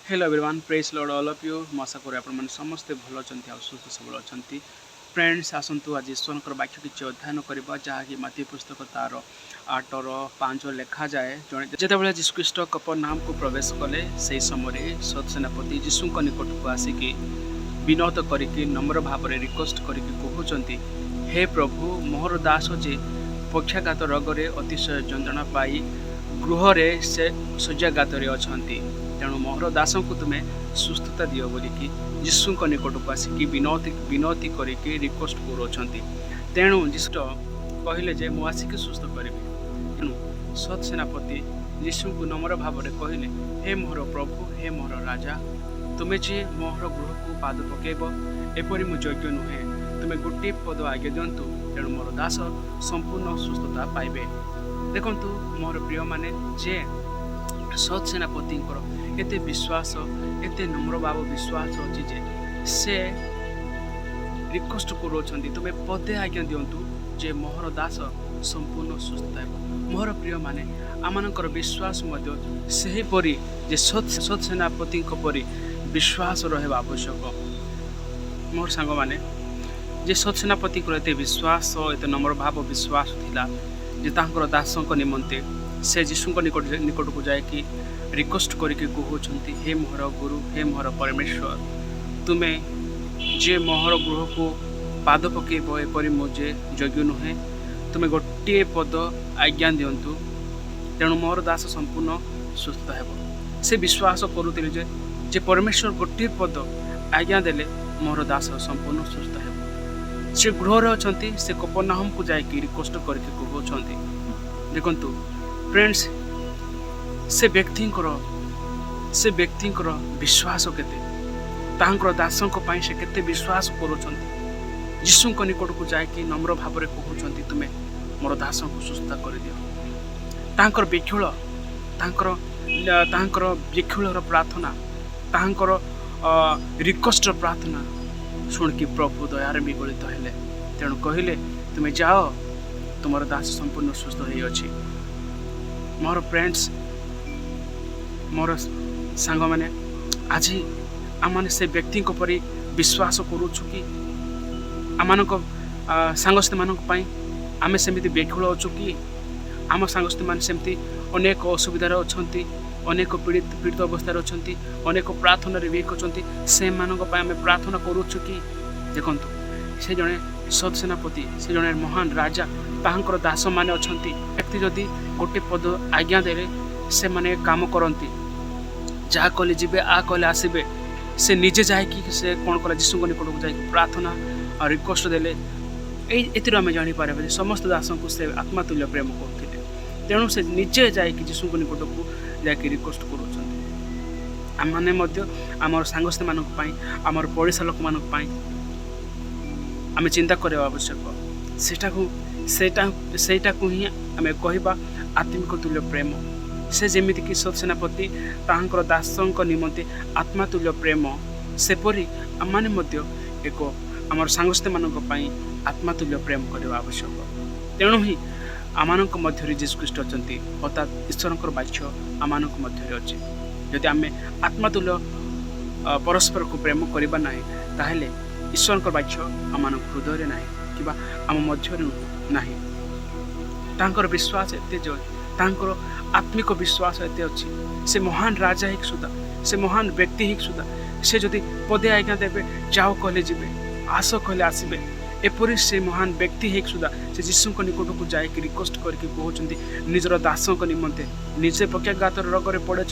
Hello everyone, praise Lord all of you. मैं आशा करूँ आपण मैंने समस्ते भल अच्छा सुस्थ सबल अच्छा फ्रेंड्स। आसतु आज ईश्वर वाक्य किसी अध्ययन करवा जहाँकि माथी पुस्तक तार 8:5 लिखा जाए। जितेबाला जीशुख्रीष्ट कफरनाहम को प्रवेश कले से समय सतसेनापति जीशु निकट को आसिकी विनोद करके नम्र भाव में रिक्वेस्ट करके कहते, हे प्रभु, मोहर दास जे पक्षाघात रोग अतिशय जंत्रणा पाई गृहरे से शय्याघात अच्छा, तेणु मोहर दास को तुम्हें सुस्थता दियो बोलिकी जीशु निकट को आसिकी विनती करके रिक्वेस्ट कर। तेणु जीशु कहले जे मु आसिक सुस्थ करी। तेणु सत सेनापति जीशु को नम्र भाव में कहले, हे मोहर प्रभु, हे मोहर राजा, तुम्हें जे मोहर गृह को पाद पकेब एपरी मु योग्य नुहे, तुम्हें गोटे पद आज्ञा दिंतु, तेणु मोर दास संपूर्ण सुस्थता पाइबे। देखु मोर प्रिय माने जे सत सेनापति एते विश्वास एते नम्र भाव विश्वास अच्छी जे से रिक्वेस्ट करोछंती, तुम्हें पदे आज्ञा दिंतु जे मोहर दास संपूर्ण सुस्थता हेब। मोहर प्रिय माने आमानकर विश्वास से परी जे सत सेनापति परी विश्वास रहा आवश्यक। मोर सांग माने जे सत सेनापति एते विश्वास एते नम्र भाव विश्वास थिला जे तांकर दासों निमंते से जीशु निकट को जाए रिक्वेस्ट करके कहते, हे मोहर गुरु, हे मोहर परमेश्वर, तुम्हें जे मोहर गृह को पाद पकेब एपरी मुझे योग्य नुहे, तुम्हें गोटे पद आज्ञा दिंतु, तेणु मोहर दास संपूर्ण सुस्थ हेब। से विश्वास करुले जे परमेश्वर गोटे पद आज्ञा देले मोहर दास संपूर्ण सुस्थ हेब। से गृह अच्छा से कफरनाहम को जाकि रिक्वेस्ट करके कहते। देखु फ्रेंड्स, से व्यक्ति विश्वास केते दासों से केते विश्वास करुँच। जीशु निकट को जाकि नम्र भाव में कहते, तुम्हें मोर दासों को सुस्थ कर दियो। तांकर विक्षुलर प्रार्थना, तांकर रिक्वेस्ट प्रार्थना शुणिकी प्रभु दयार विगलित हेले। तेणु कहले, तुम्हें जाओ, तुमर दास संपूर्ण सुस्थ होइछि। मोर फ्रेंड्स, मोर सांग माने आज आम से व्यक्ति परी विश्वास करुछु कि आम सांगस्ती मानी आम सेमती बेखुल अच्छु कि आम सांगस्ती मान सेमती अनेक असुविधार अच्छा, अनेक पीड़ित अवस्था अच्छा, अनेक प्रार्थना वीक अच्छा, से आम प्रार्थना करुछु कि। देखु से जड़े सत सेनापति, से जड़े महान राजा, तांकर दास माने अच्छा व्यक्ति जदि गोटे पद आज्ञा देले से माने काम करती, जहाँ कले जीवे आ कले आसबे, से निजे जाकि से कौन कला जीशु निकट को जाकि प्रार्थना और रिक्वेस्ट देले। एतिर आम जापर समस्त दास को से आत्मातुल्य प्रेम करते, तेणु से निजे जाकि जीशु निकट को जाकि रिक्वेस्ट कर। आम आमर सांगस्ती मानी आमर पड़ोसा लोक मानी आम चिंता करवा आवश्यक। सेटा को ही आम कहवा आत्मिक तुल्य प्रेम। से जेमिति कि सत सेनापति तांकर दासों निमंते आत्मातुल्य प्रेम, सेपरी आम एक आमर सांगस्ती मानी आत्मातुल्य प्रेम करवा आवश्यक। तेणु ही आम मध्य जीशुख्रीष्ट अच्छा, अर्थात ईश्वर वाक्य आम मध्य अच्छे। जदि आम आत्मातुल्य परस्पर को प्रेम करवा ना, ताहले ईश्वर वाक्य आम हृदय ना कि आम मध्य ना। तांकर विश्वास एते जो तांकर आत्मिक विश्वास एते अच्छी, से महान राजा ही सुधा, से महान व्यक्ति ही सुधा, से जदि पदे आज्ञा देवे, जाओ कहले जीवे, आस कहले आसबे, एपरी से महान व्यक्ति ही सुधा से जीशु निकट को जाकि रिक्वेस्ट करके कहते, निजर दासों निमंते निजे पक्षाघात रोग में पड़े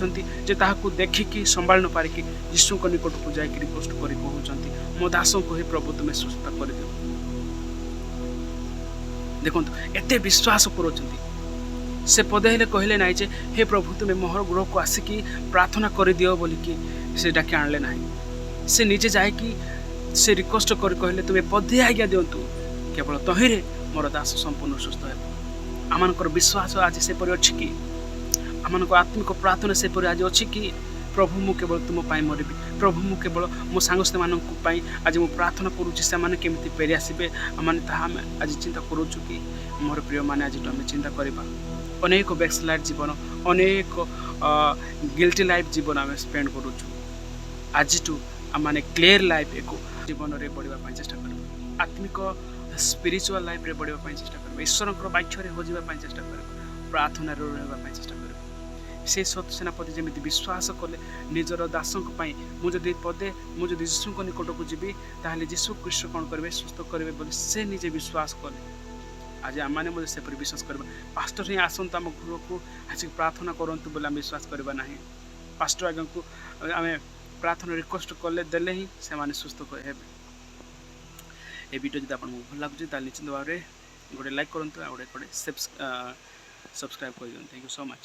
जे ताहाकू देखिकी संभाल न पारिकी जीशु निकट को जाकि रिक्वेस्ट कर कहते, मो दासों को ही प्रभु तुम्हें सुस्थ कर दियो। देखु एते विश्वास करुँच। से पदे हेले कहले ना जे हे प्रभु, तुम्हें मोहर गृह को आसिकी प्रार्थना कर दियो बोलिकी से डाकी आणले ना। से निजे जाकि से रिक्वेस्ट कर कहले, तुम्हें पदे आज्ञा दिंतु, केवल तहिरे मोर दास संपूर्ण सुस्थ हेब। आमनकर विश्वास आज से परि अछि कि, आमनकर आत्मिक प्रार्थना से परि आज अछि कि, प्रभु मु केवल तुम पाई मरबी, प्रभु मु केवल मो सांगस्ती मान आज मु प्रार्थना करुँच से मैंने केमी फेरी आसबे। आम आज चिंता करुचु कि मोर प्रिय मैंने आज आम चिंता करवा। अनेक बैकस्लाइड जीवन, अनेक गिल्टी लाइफ जीवन आम स्पेंड करुचु। आजिठू आम क्लियर लाइफ एक जीवन में बढ़ापी चेष्टा कर आत्मिक स्पिरिचुअल लाइफ रे बढ़ापी चेष्टा कर ईश्वर बाक्य हो जावाई चेष्टा कर प्रार्थना रही चेष्टा कर से सत सेनापति जमी विश्वास कले निजर दासों मुझे पदे मुझे यीशु निकट को जी ताहले यीशु कृष्ण कौन करेंगे सुस्थ करेंगे बोले से निजे विश्वास कले आज आम मैंने से विश्वास करवा पास्टर ही आसतु आम घर को आसिक प्रार्थना करूँ बोले आम विश्वास करवा ना पास्टर आज्ञा को आम प्रार्थना रिक्वेस्ट कले देले ही से सुस्थ हे ये वीडियो जब आपको भल लगुच निश्चित भाव में गोटे लाइक करूँ गोटे सब्सक्राइब कर दिखाँ थैंक यू सो मच।